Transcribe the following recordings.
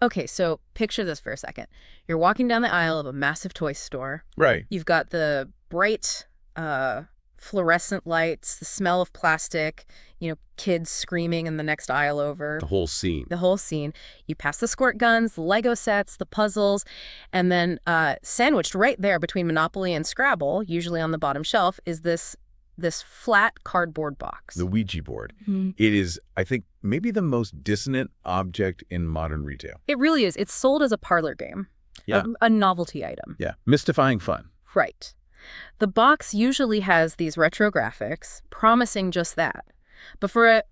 Okay, so picture this for a second. You're walking down the aisle of a massive toy store. Right. You've got the bright fluorescent lights, the smell of plastic, kids screaming in the next aisle over. The whole scene. The whole scene. You pass the squirt guns, the Lego sets, the puzzles, and then sandwiched right there between Monopoly and Scrabble, usually on the bottom shelf, is this flat cardboard box. The Ouija board. Mm-hmm. It is, I think, maybe the most dissonant object in modern retail. It really is. It's sold as a parlor game. Yeah. A novelty item. Yeah. Mystifying fun. Right. The box usually has these retro graphics promising just that. But for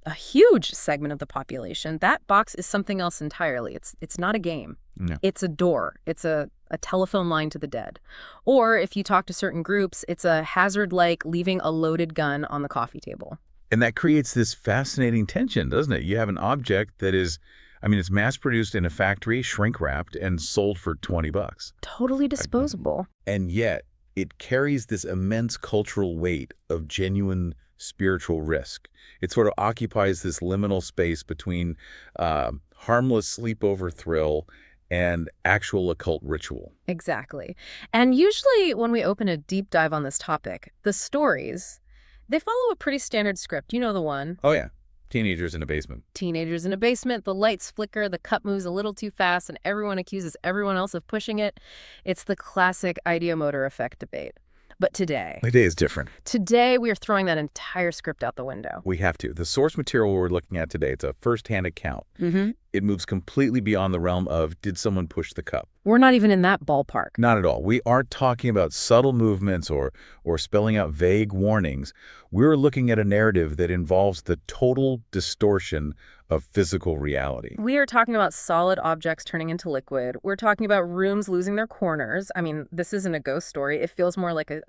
a huge segment of the population, that box is something else entirely. It's not a game. No. It's a door. It's a telephone line to the dead. Or if you talk to certain groups, it's a hazard like leaving a loaded gun on the coffee table. And that creates this fascinating tension, doesn't it? You have an object that is, it's mass-produced in a factory, shrink-wrapped, and sold for $20. Totally disposable. And yet, it carries this immense cultural weight of genuine spiritual risk. It sort of occupies this liminal space between harmless sleepover thrill and actual occult ritual. Exactly. And usually when we open a deep dive on this topic, the stories, they follow a pretty standard script. You know the one. Oh, yeah. Teenagers in a basement. Teenagers in a basement, the lights flicker, the cup moves a little too fast, and everyone accuses everyone else of pushing it. It's the classic ideomotor effect debate. But today is different. Today, we are throwing that entire script out the window. We have to. The source material we're looking at today, it's a first-hand account. Mm-hmm. It moves completely beyond the realm of, did someone push the cup? We're not even in that ballpark. Not at all. We aren't talking about subtle movements or spelling out vague warnings. We're looking at a narrative that involves the total distortion of physical reality. We are talking about solid objects turning into liquid. We're talking about rooms losing their corners. This isn't a ghost story. It feels more like a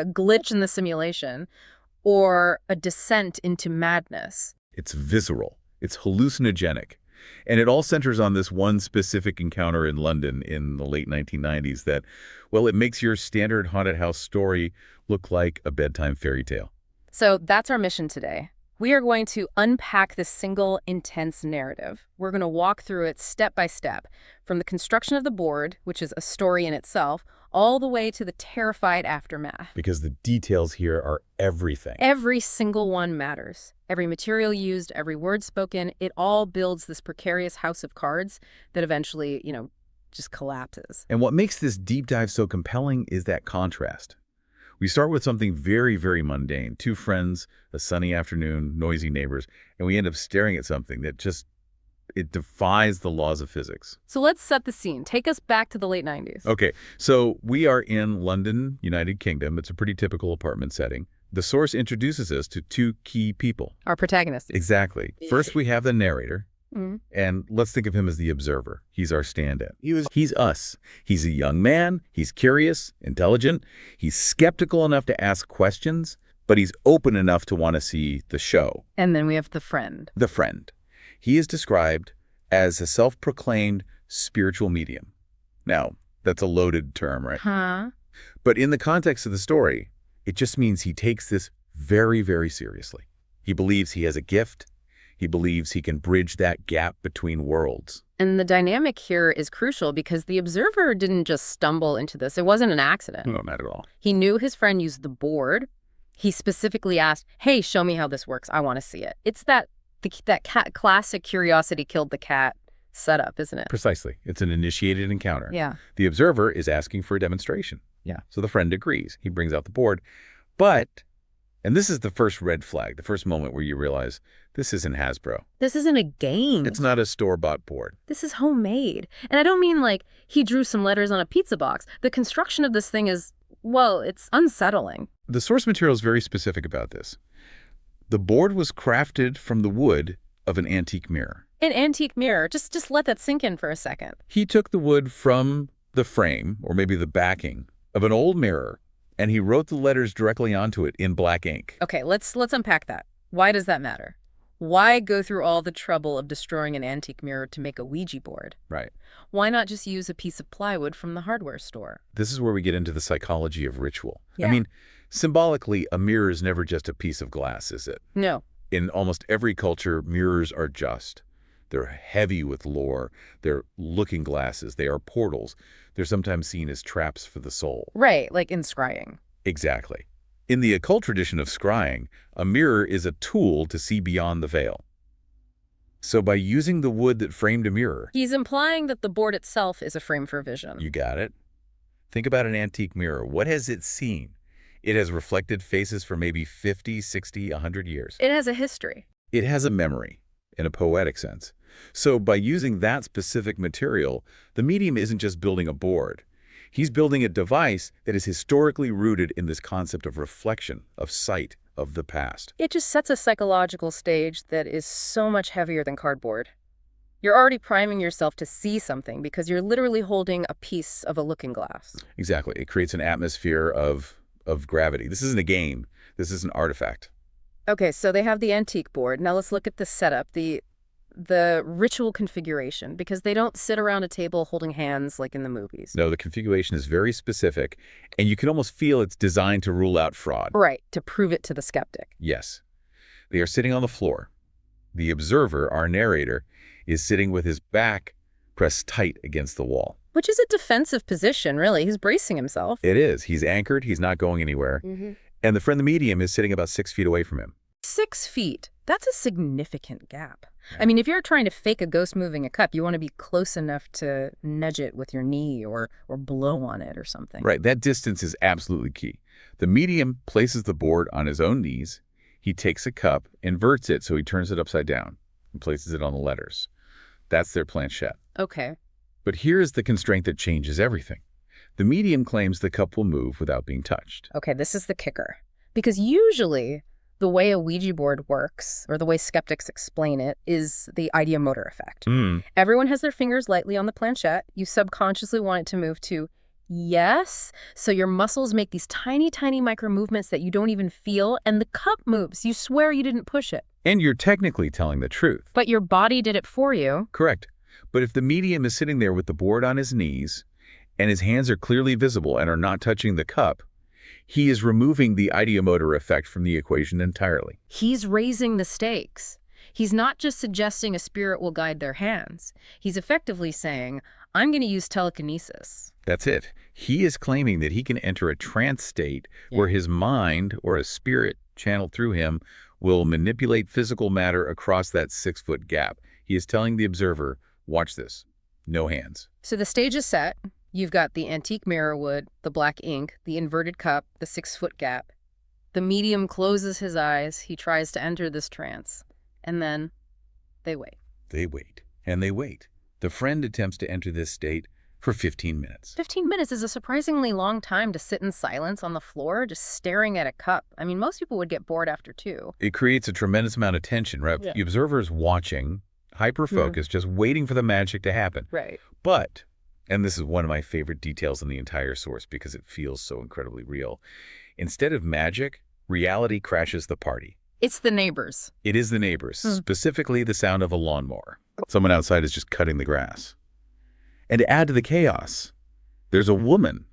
glitch in the simulation or a descent into madness. It's visceral. It's hallucinogenic. And it all centers on this one specific encounter in London in the late 1990s that, it makes your standard haunted house story look like a bedtime fairy tale. So that's our mission today. We are going to unpack this single, intense narrative. We're going to walk through it step by step, from the construction of the board, which is a story in itself, all the way to the terrified aftermath. Because the details here are everything. Every single one matters. Every material used, every word spoken, it all builds this precarious house of cards that eventually, just collapses. And what makes this deep dive so compelling is that contrast. We start with something very, very mundane. Two friends, a sunny afternoon, noisy neighbors, and we end up staring at something that it defies the laws of physics. So let's set the scene. Take us back to the late 90s. Okay, so we are in London, United Kingdom. It's a pretty typical apartment setting. The source introduces us to two key people. Our protagonists. Exactly. First, we have the narrator. Mm-hmm. And let's think of him as the observer. He's our stand-in. He's us. He's a young man. He's curious, intelligent. He's skeptical enough to ask questions, but he's open enough to want to see the show. And then we have the friend. The friend. He is described as a self-proclaimed spiritual medium. Now, that's a loaded term, right? Huh? But in the context of the story, it just means he takes this very, very seriously. He believes he has a gift. He believes he can bridge that gap between worlds. And the dynamic here is crucial because the observer didn't just stumble into this. It wasn't an accident. No, not at all. He knew his friend used the board. He specifically asked, hey, show me how this works. I want to see it. It's that cat classic curiosity killed the cat setup, isn't it? Precisely. It's an initiated encounter. Yeah. The observer is asking for a demonstration. Yeah. So the friend agrees. He brings out the board. But, and this is the first red flag, the first moment where you realize this isn't Hasbro. This isn't a game. It's not a store-bought board. This is homemade. And I don't mean like he drew some letters on a pizza box. The construction of this thing is, it's unsettling. The source material is very specific about this. The board was crafted from the wood of an antique mirror. An antique mirror. Just let that sink in for a second. He took the wood from the frame, or maybe the backing, of an old mirror, and he wrote the letters directly onto it in black ink. Okay, let's unpack that. Why does that matter? Why go through all the trouble of destroying an antique mirror to make a Ouija board? Right. Why not just use a piece of plywood from the hardware store? This is where we get into the psychology of ritual. Yeah. Symbolically, a mirror is never just a piece of glass, is it? No. In almost every culture, mirrors are just They're heavy with lore. They're looking glasses. They are portals. They're sometimes seen as traps for the soul. Right, like in scrying. Exactly. In the occult tradition of scrying, a mirror is a tool to see beyond the veil. So by using the wood that framed a mirror... He's implying that the board itself is a frame for vision. You got it. Think about an antique mirror. What has it seen? It has reflected faces for maybe 50, 60, 100 years. It has a history. It has a memory, in a poetic sense. So by using that specific material, the medium isn't just building a board. He's building a device that is historically rooted in this concept of reflection, of sight, of the past. It just sets a psychological stage that is so much heavier than cardboard. You're already priming yourself to see something because you're literally holding a piece of a looking glass. Exactly. It creates an atmosphere of gravity. This isn't a game. This is an artifact. Okay, so they have the antique board. Now let's look at the setup, the ritual configuration, because they don't sit around a table holding hands like in the movies. No, the configuration is very specific, and you can almost feel it's designed to rule out fraud. Right, to prove it to the skeptic. Yes. They are sitting on the floor. The observer, our narrator, is sitting with his back pressed tight against the wall. Which is a defensive position, really. He's bracing himself. It is. He's anchored. He's not going anywhere. And the friend, the medium, is sitting about 6 feet away from him. 6 feet. That's a significant gap. I mean, if you're trying to fake a ghost moving a cup, you want to be close enough to nudge it with your knee or blow on it or something. Right. That distance is absolutely key. The medium places the board on his own knees. He takes a cup, inverts it so he turns it upside down, and places it on the letters. That's their planchette. Okay. But here's the constraint that changes everything. The medium claims the cup will move without being touched. Okay, this is the kicker. Because usually the way a Ouija board works, or the way skeptics explain it, is the ideomotor effect. Everyone has their fingers lightly on the planchette. You subconsciously want it to move to yes. So your muscles make these tiny, tiny micro movements that you don't even feel, and the cup moves. You swear you didn't push it. And you're technically telling the truth. But your body did it for you. Correct. But if the medium is sitting there with the board on his knees, and his hands are clearly visible and are not touching the cup, he is removing the ideomotor effect from the equation entirely. He's raising the stakes. He's not just suggesting a spirit will guide their hands. He's effectively saying, I'm going to use telekinesis. That's it. He is claiming that he can enter a trance state where his mind, or a spirit channeled through him, will manipulate physical matter across that 6-foot gap. He is telling the observer, watch this, no hands. So the stage is set. You've got the antique mirror wood, the black ink, the inverted cup, the 6-foot gap. The medium closes his eyes. He tries to enter this trance. And then they wait. They wait. And they wait. The friend attempts to enter this state for 15 minutes. 15 minutes is a surprisingly long time to sit in silence on the floor, just staring at a cup. I mean, most people would get bored after 2. It creates a tremendous amount of tension, right? The observer's watching, hyper-focused, just waiting for the magic to happen. Right. But, and this is one of my favorite details in the entire source because it feels so incredibly real, instead of magic, reality crashes the party. It's the neighbors. It is the neighbors, specifically the sound of a lawnmower. Someone outside is just cutting the grass. And to add to the chaos, there's a woman,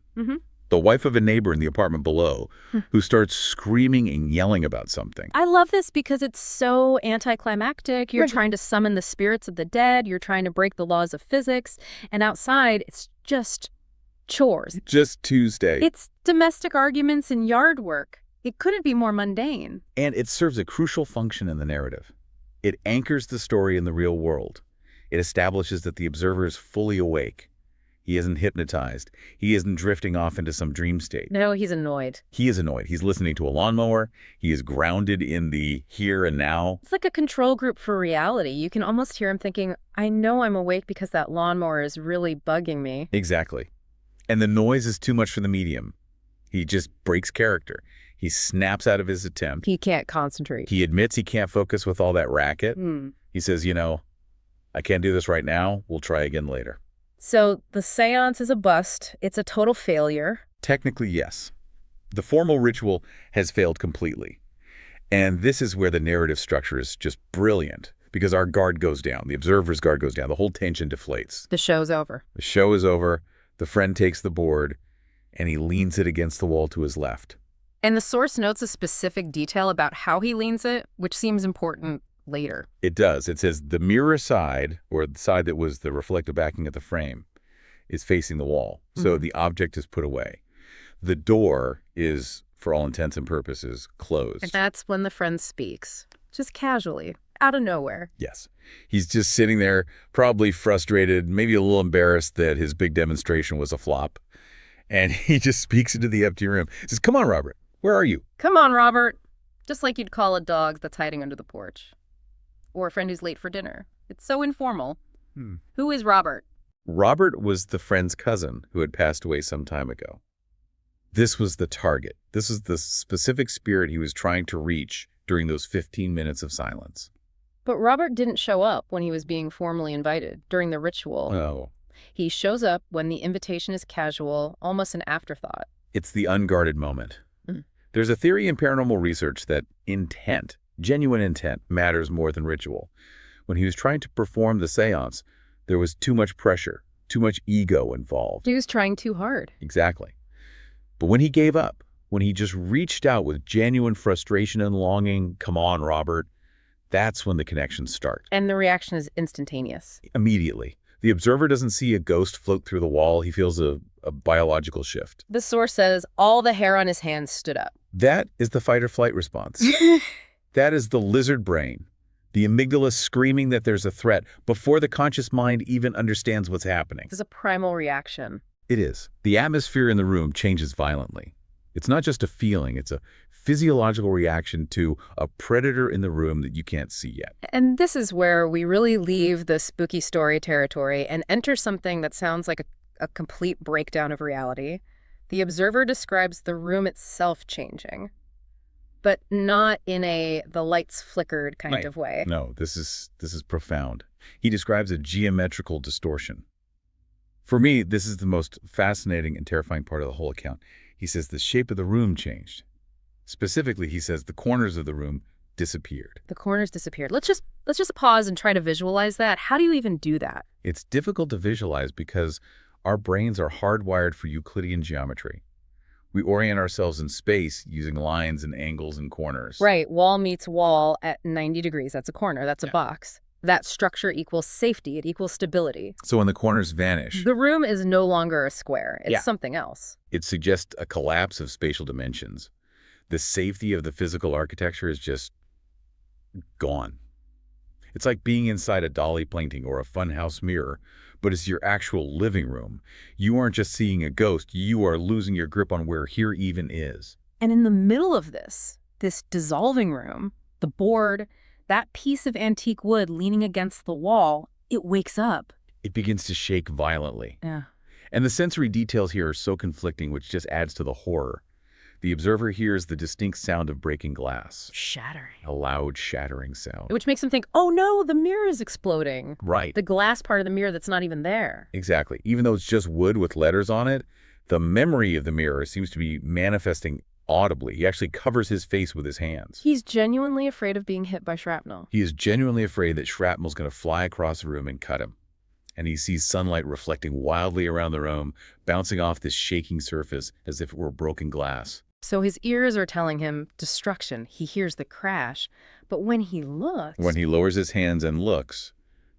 the wife of a neighbor in the apartment below, who starts screaming and yelling about something. I love this because it's so anticlimactic. You're trying to summon the spirits of the dead. You're trying to break the laws of physics. And outside, it's just chores. Just Tuesday. It's domestic arguments and yard work. It couldn't be more mundane. And it serves a crucial function in the narrative. It anchors the story in the real world. It establishes that the observer is fully awake. He isn't hypnotized. He isn't drifting off into some dream state. No, he's annoyed. He is annoyed. He's listening to a lawnmower. He is grounded in the here and now. It's like a control group for reality. You can almost hear him thinking, I know I'm awake because that lawnmower is really bugging me. Exactly. And the noise is too much for the medium. He just breaks character. He snaps out of his attempt. He can't concentrate. He admits he can't focus with all that racket. He says, I can't do this right now. We'll try again later. So the seance is a bust. It's a total failure. Technically, yes. The formal ritual has failed completely. And this is where the narrative structure is just brilliant, because our guard goes down. The observer's guard goes down. The whole tension deflates. The show's over. The show is over. The friend takes the board, and he leans it against the wall to his left. And the source notes a specific detail about how he leans it, which seems important later. It does. It says the mirror side, or the side that was the reflective backing of the frame, is facing the wall. So the object is put away. The door is, for all intents and purposes, closed. And that's when the friend speaks, just casually, out of nowhere. Yes. He's just sitting there, probably frustrated, maybe a little embarrassed that his big demonstration was a flop. And he just speaks into the empty room. He says, "Come on, Robert. Where are you?" Come on, Robert. Just like you'd call a dog that's hiding under the porch. Or a friend who's late for dinner. It's so informal. Who is Robert? Robert was the friend's cousin who had passed away some time ago. This was the target. This is the specific spirit he was trying to reach during those 15 minutes of silence. But Robert didn't show up when he was being formally invited during the ritual. Oh. He shows up when the invitation is casual, almost an afterthought. It's the unguarded moment. There's a theory in paranormal research that intent, genuine intent, matters more than ritual. When he was trying to perform the seance, there was too much pressure, too much ego involved. He was trying too hard. Exactly. But when he gave up, when he just reached out with genuine frustration and longing, "Come on, Robert," that's when the connections start. And the reaction is instantaneous. Immediately. The observer doesn't see a ghost float through the wall. He feels a biological shift. The source says all the hair on his hands stood up. That is the fight or flight response. That is the lizard brain, the amygdala screaming that there's a threat before the conscious mind even understands what's happening. This is a primal reaction. It is. The atmosphere in the room changes violently. It's not just a feeling, it's a physiological reaction to a predator in the room that you can't see yet. And this is where we really leave the spooky story territory and enter something that sounds like a complete breakdown of reality. The observer describes the room itself changing, but not in the lights flickered kind of way. No, this is profound. He describes a geometrical distortion. For me, this is the most fascinating and terrifying part of the whole account. He says the shape of the room changed. Specifically, he says the corners of the room disappeared. The corners disappeared. Let's just pause and try to visualize that. How do you even do that? It's difficult to visualize because our brains are hardwired for Euclidean geometry. We orient ourselves in space using lines and angles and corners. Right. Wall meets wall at 90 degrees. That's a corner. That's a box. That structure equals safety. It equals stability. So when the corners vanish, the room is no longer a square. It's something else. It suggests a collapse of spatial dimensions. The safety of the physical architecture is just gone. It's like being inside a Dali painting or a funhouse mirror, but it's your actual living room. You aren't just seeing a ghost, you are losing your grip on where here even is. And in the middle of this dissolving room, the board, that piece of antique wood leaning against the wall, it wakes up. It begins to shake violently. Yeah. And the sensory details here are so conflicting, which just adds to the horror. The observer hears the distinct sound of breaking glass. Shattering. A loud, shattering sound. Which makes him think, oh no, the mirror is exploding. Right. The glass part of the mirror that's not even there. Exactly. Even though it's just wood with letters on it, the memory of the mirror seems to be manifesting audibly. He actually covers his face with his hands. He's genuinely afraid of being hit by shrapnel. He is genuinely afraid that shrapnel's going to fly across the room and cut him. And he sees sunlight reflecting wildly around the room, bouncing off this shaking surface as if it were broken glass. So his ears are telling him destruction. He hears the crash. But when he looks... When he lowers his hands and looks,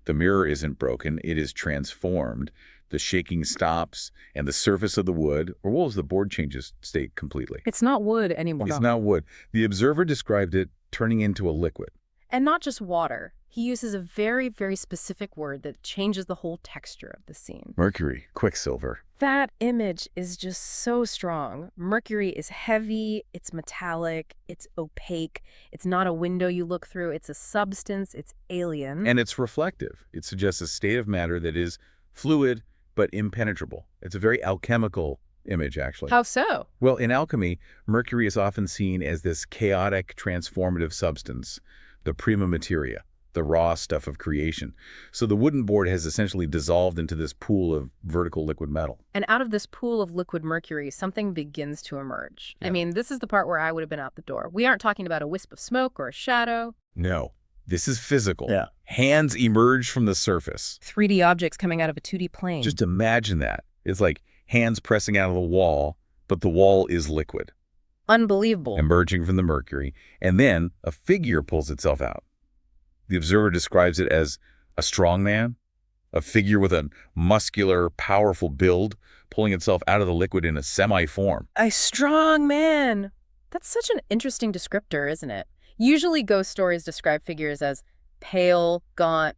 the mirror isn't broken. It is transformed. The shaking stops, and the surface of the wood, or what was the board, changes state completely. It's not wood anymore. It's not wood. The observer described it turning into a liquid. And not just water. He uses a very, very specific word that changes the whole texture of the scene. Mercury, quicksilver. That image is just so strong. Mercury is heavy, it's metallic, it's opaque. It's not a window you look through. It's a substance. It's alien. And it's reflective. It suggests a state of matter that is fluid but impenetrable. It's a very alchemical image, actually. How so? Well, in alchemy, mercury is often seen as this chaotic, transformative substance, the prima materia, the raw stuff of creation. So the wooden board has essentially dissolved into this pool of vertical liquid metal. And out of this pool of liquid mercury, something begins to emerge. Yeah. I mean, this is the part where I would have been out the door. We aren't talking about a wisp of smoke or a shadow. No, this is physical. Yeah. Hands emerge from the surface. 3D objects coming out of a 2D plane. Just imagine that. It's like hands pressing out of the wall, but the wall is liquid. Unbelievable. Emerging from the mercury. And then a figure pulls itself out. The observer describes it as a strong man, a figure with a muscular, powerful build, pulling itself out of the liquid in a semi-form. A strong man. That's such an interesting descriptor, isn't it? Usually ghost stories describe figures as pale, gaunt,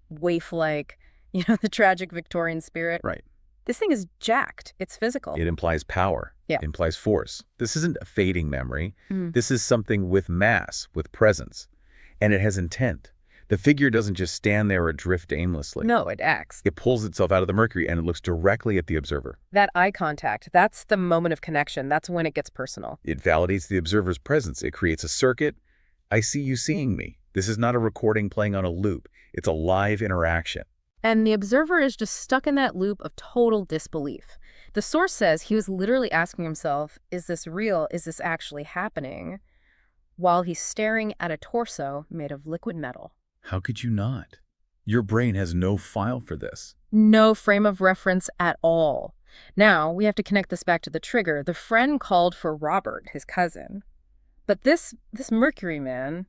waif-like, the tragic Victorian spirit. Right. This thing is jacked. It's physical. It implies power. Yeah. It implies force. This isn't a fading memory. Mm. This is something with mass, with presence. And it has intent. The figure doesn't just stand there or drift aimlessly. No, it acts. It pulls itself out of the mercury and it looks directly at the observer. That eye contact, that's the moment of connection. That's when it gets personal. It validates the observer's presence. It creates a circuit. I see you seeing me. This is not a recording playing on a loop. It's a live interaction. And the observer is just stuck in that loop of total disbelief. The source says he was literally asking himself, is this real? Is this actually happening? While he's staring at a torso made of liquid metal. How could you not? Your brain has no file for this. No frame of reference at all. Now, we have to connect this back to the trigger. The friend called for Robert, his cousin. But this Mercury man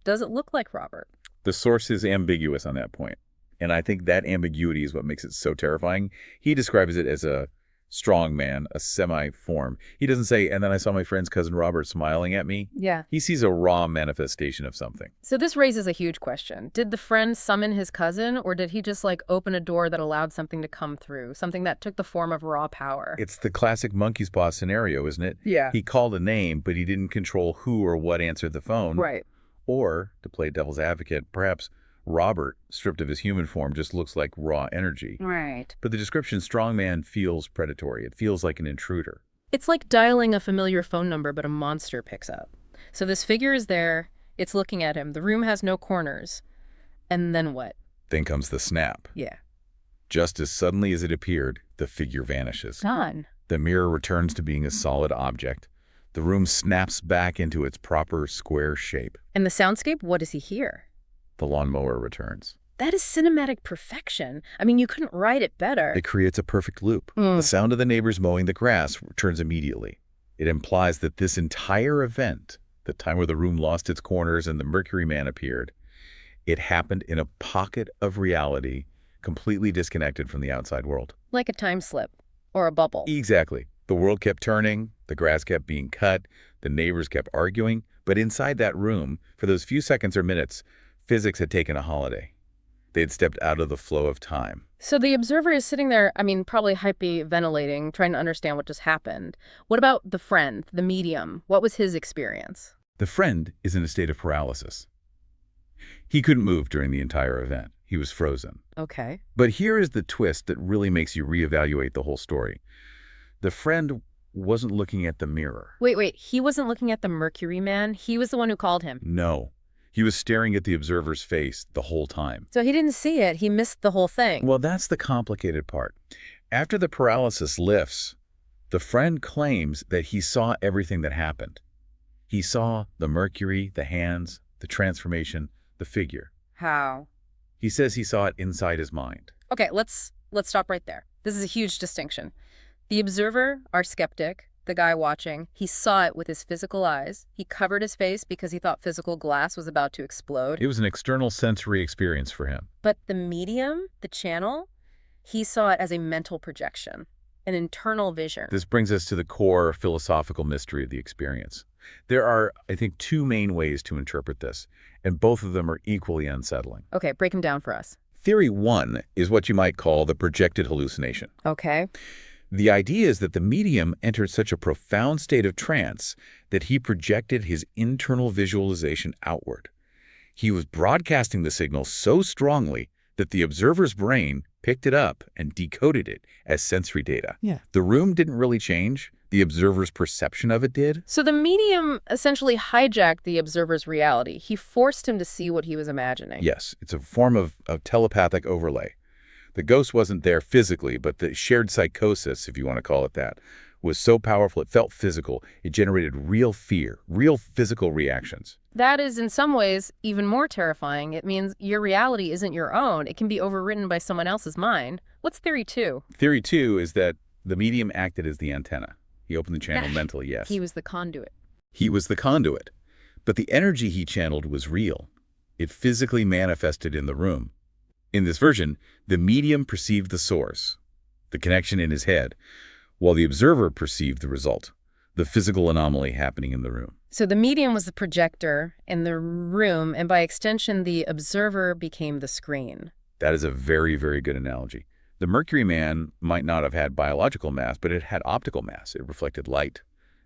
doesn't look like Robert. The source is ambiguous on that point. And I think that ambiguity is what makes it so terrifying. He describes it as a strong man, a semi-form. He doesn't say, and then I saw my friend's cousin Robert smiling at me. Yeah. He sees a raw manifestation of something. So this raises a huge question. Did the friend summon his cousin, or did he just open a door that allowed something to come through, something that took the form of raw power? It's the classic monkey's paw scenario, isn't it? Yeah. He called a name, but he didn't control who or what answered the phone. Right. Or, to play devil's advocate, perhaps Robert, stripped of his human form, just looks like raw energy. Right. But the description strongman feels predatory. It feels like an intruder. It's like dialing a familiar phone number, but a monster picks up. So this figure is there. It's looking at him. The room has no corners. And then what? Then comes the snap. Yeah. Just as suddenly as it appeared, the figure vanishes. Gone. The mirror returns to being a solid object. The room snaps back into its proper square shape. And the soundscape, what does he hear? The lawnmower returns. That is cinematic perfection. I mean, you couldn't write it better. It creates a perfect loop. The sound of the neighbors mowing the grass returns immediately. It implies that this entire event, the time where the room lost its corners and the Mercury Man appeared, it happened in a pocket of reality, completely disconnected from the outside world. Like a time slip or a bubble. Exactly. The world kept turning, the grass kept being cut, the neighbors kept arguing, but inside that room, for those few seconds or minutes, physics had taken a holiday. They had stepped out of the flow of time. So the observer is sitting there, probably hyperventilating, trying to understand what just happened. What about the friend, the medium? What was his experience? The friend is in a state of paralysis. He couldn't move during the entire event. He was frozen. Okay. But here is the twist that really makes you reevaluate the whole story. The friend wasn't looking at the mirror. Wait. He wasn't looking at the Mercury Man? He was the one who called him? No. He was staring at the observer's face the whole time. So he didn't see it. He missed the whole thing. Well, that's the complicated part. After the paralysis lifts, the friend claims that he saw everything that happened. He saw the mercury, the hands, the transformation, the figure. How? He says he saw it inside his mind. Okay, let's stop right there. This is a huge distinction. The observer, our skeptic, the guy watching, he saw it with his physical eyes. He covered his face because he thought physical glass was about to explode. It was an external sensory experience for him. But the medium, the channel, he saw it as a mental projection, an internal vision. This brings us to the core philosophical mystery of the experience. There are, I think, two main ways to interpret this, and both of them are equally unsettling. Okay, break them down for us. Theory one is what you might call the projected hallucination. Okay. The idea is that the medium entered such a profound state of trance that he projected his internal visualization outward. He was broadcasting the signal so strongly that the observer's brain picked it up and decoded it as sensory data. Yeah. The room didn't really change. The observer's perception of it did. So the medium essentially hijacked the observer's reality. He forced him to see what he was imagining. Yes, it's a form of telepathic overlay. The ghost wasn't there physically, but the shared psychosis, if you want to call it that, was so powerful it felt physical. It generated real fear, real physical reactions. That is, in some ways, even more terrifying. It means your reality isn't your own. It can be overwritten by someone else's mind. What's theory two? Theory two is that the medium acted as the antenna. He opened the channel mentally, yes. He was the conduit. He was the conduit. But the energy he channeled was real. It physically manifested in the room. In this version, the medium perceived the source, the connection in his head, while the observer perceived the result, the physical anomaly happening in the room. So the medium was the projector in the room, and by extension, the observer became the screen. That is a very, very good analogy. The Mercury Man might not have had biological mass, but it had optical mass. It reflected light.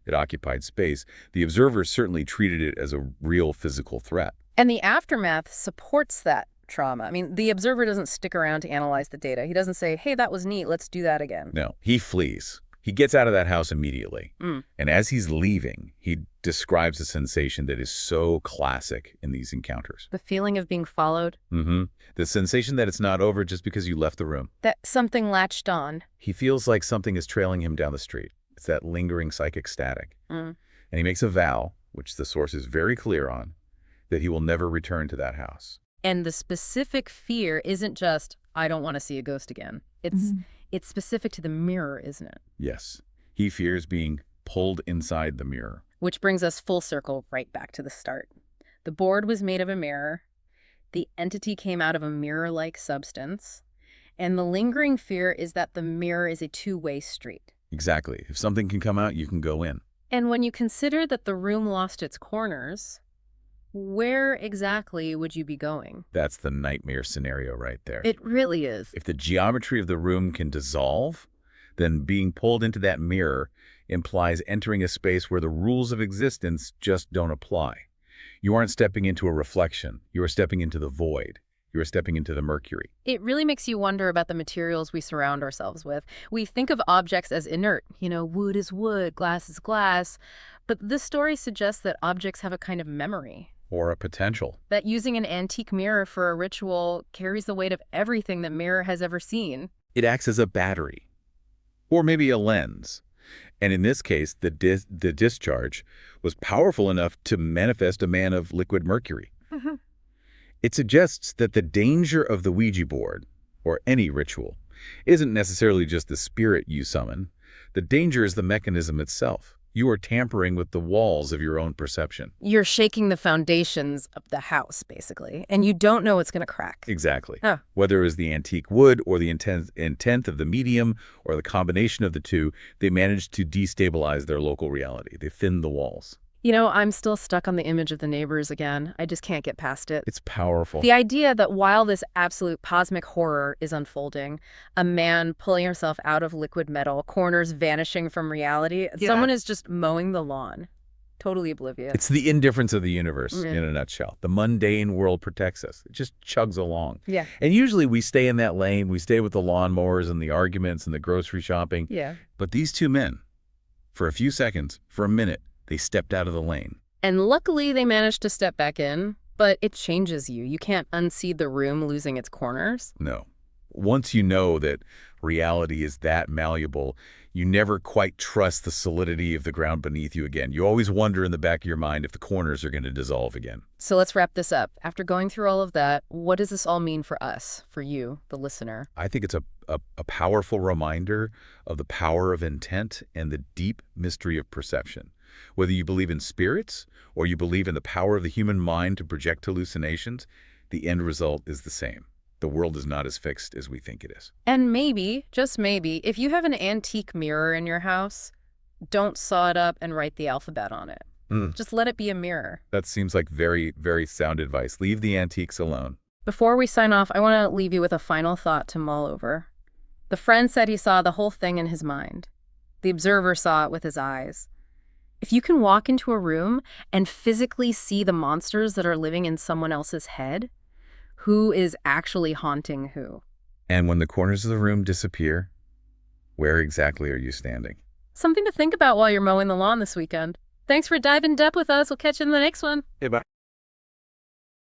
It occupied space. The observer certainly treated it as a real physical threat. And the aftermath supports that trauma. I mean, the observer doesn't stick around to analyze the data. He doesn't say, hey, that was neat, let's do that again. No, he flees. He gets out of that house immediately. And as he's leaving, he describes a sensation that is so classic in these encounters. The feeling of being followed. The sensation that it's not over just because you left the room. That something latched on. He feels like something is trailing him down the street. It's that lingering psychic static. And he makes a vow, which the source is very clear on, that he will never return to that house. And the specific fear isn't just, I don't want to see a ghost again. It's specific to the mirror, isn't it? Yes. He fears being pulled inside the mirror. Which brings us full circle right back to the start. The board was made of a mirror. The entity came out of a mirror-like substance. And the lingering fear is that the mirror is a two-way street. Exactly. If something can come out, you can go in. And when you consider that the room lost its corners, where exactly would you be going? That's the nightmare scenario right there. It really is. If the geometry of the room can dissolve, then being pulled into that mirror implies entering a space where the rules of existence just don't apply. You aren't stepping into a reflection. You are stepping into the void. You are stepping into the mercury. It really makes you wonder about the materials we surround ourselves with. We think of objects as inert. You know, wood is wood, glass is glass. But this story suggests that objects have a kind of memory. Or a potential. That using an antique mirror for a ritual carries the weight of everything that Mirror has ever seen. It acts as a battery. Or maybe a lens. And in this case, the discharge was powerful enough to manifest a man of liquid mercury. It suggests that the danger of the Ouija board, or any ritual, isn't necessarily just the spirit you summon. The danger is the mechanism itself. You are tampering with the walls of your own perception. You're shaking the foundations of the house, basically, and you don't know it's going to crack. Exactly. Whether it was the antique wood or the intent of the medium or the combination of the two, they managed to destabilize their local reality. They thinned the walls. You know, I'm still stuck on the image of the neighbors again. I just can't get past it. It's powerful. The idea that while this absolute cosmic horror is unfolding, a man pulling himself out of liquid metal, corners vanishing from reality, someone is just mowing the lawn. Totally oblivious. It's the indifference of the universe in a nutshell. The mundane world protects us. It just chugs along. And usually we stay in that lane. We stay with the lawnmowers and the arguments and the grocery shopping. But these two men, for a few seconds, for a minute, they stepped out of the lane. And luckily they managed to step back in, but it changes you. You can't unsee the room losing its corners. No. Once you know that reality is that malleable, you never quite trust the solidity of the ground beneath you again. You always wonder in the back of your mind if the corners are going to dissolve again. So let's wrap this up. After going through all of that, what does this all mean for us, for you, the listener? I think it's a powerful reminder of the power of intent and the deep mystery of perception. Whether you believe in spirits or you believe in the power of the human mind to project hallucinations, the end result is the same. The world is not as fixed as we think it is. And maybe, just maybe, if you have an antique mirror in your house, don't saw it up and write the alphabet on it. Just let it be a mirror. That seems like very, very sound advice. Leave the antiques alone. Before we sign off, I want to leave you with a final thought to mull over. The friend said he saw the whole thing in his mind. The observer saw it with his eyes. If you can walk into a room and physically see the monsters that are living in someone else's head, who is actually haunting who? And when the corners of the room disappear, where exactly are you standing? Something to think about while you're mowing the lawn this weekend. Thanks for diving deep with us. We'll catch you in the next one. Hey, bye.